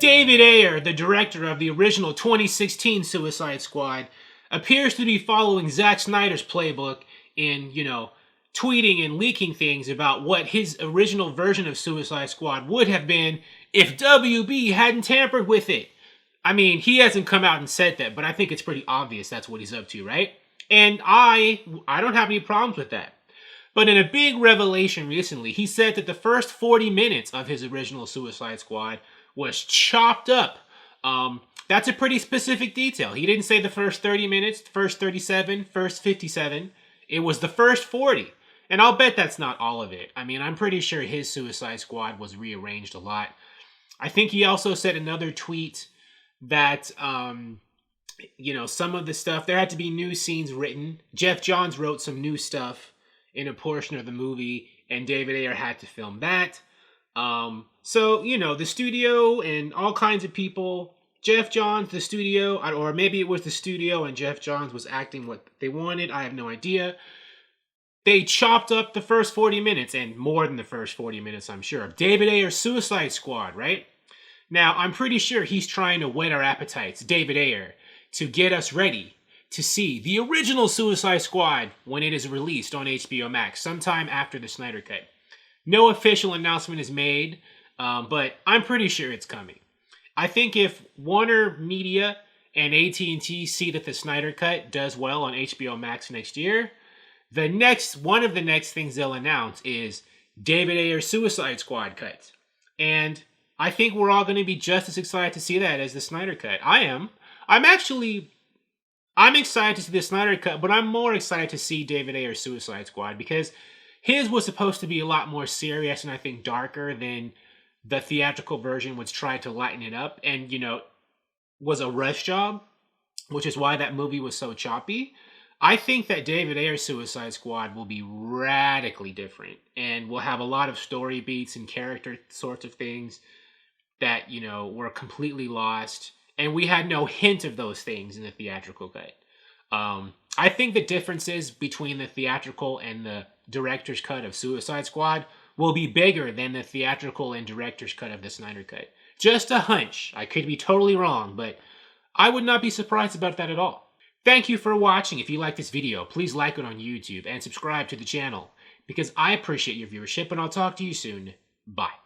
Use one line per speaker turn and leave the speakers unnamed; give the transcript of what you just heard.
David Ayer, the director of the original 2016 Suicide Squad, appears to be following Zack Snyder's playbook in, tweeting and leaking things about what his original version of Suicide Squad would have been if WB hadn't tampered with it. I mean, he hasn't come out and said that, but I think it's pretty obvious that's what he's up to, right? And I don't have any problems with that. But in a big revelation recently, he said that the first 40 minutes of his original Suicide Squad was chopped up. That's a pretty specific detail. He didn't say the first 30 minutes, first 37, first 57. It was the first 40. And I'll bet that's not all of it. I mean, I'm pretty sure his Suicide Squad was rearranged a lot. I think he also said another tweet that, some of the stuff, there had to be new scenes written. Jeff Johns wrote some new stuff in a portion of the movie, and David Ayer had to film that. The studio and all kinds of people, Jeff Johns, the studio, or maybe it was the studio and Jeff Johns was acting what they wanted. I have no idea. They chopped up the first 40 minutes, and more than the first 40 minutes, I'm sure, of David Ayer's Suicide Squad, right? Now, I'm pretty sure he's trying to whet our appetites, David Ayer, to get us ready to see the original Suicide Squad when it is released on HBO Max, sometime after the Snyder Cut. No official announcement is made, but I'm pretty sure it's coming. I think if Warner Media and AT&T see that the Snyder Cut does well on HBO Max next year, one of the next things they'll announce is David Ayer's Suicide Squad cut. And I think we're all going to be just as excited to see that as the Snyder Cut. I am. I'm excited to see the Snyder Cut, but I'm more excited to see David Ayer's Suicide Squad because his was supposed to be a lot more serious and I think darker than the theatrical version, which tried to lighten it up and, was a rush job, which is why that movie was so choppy. I think that David Ayer's Suicide Squad will be radically different and will have a lot of story beats and character sorts of things that, were completely lost. And we had no hint of those things in the theatrical cut. I think the differences between the theatrical and the director's cut of Suicide Squad will be bigger than the theatrical and director's cut of the Snyder Cut. Just a hunch. I could be totally wrong, but I would not be surprised about that at all. Thank you for watching. If you like this video, please like it on YouTube and subscribe to the channel because I appreciate your viewership and I'll talk to you soon. Bye.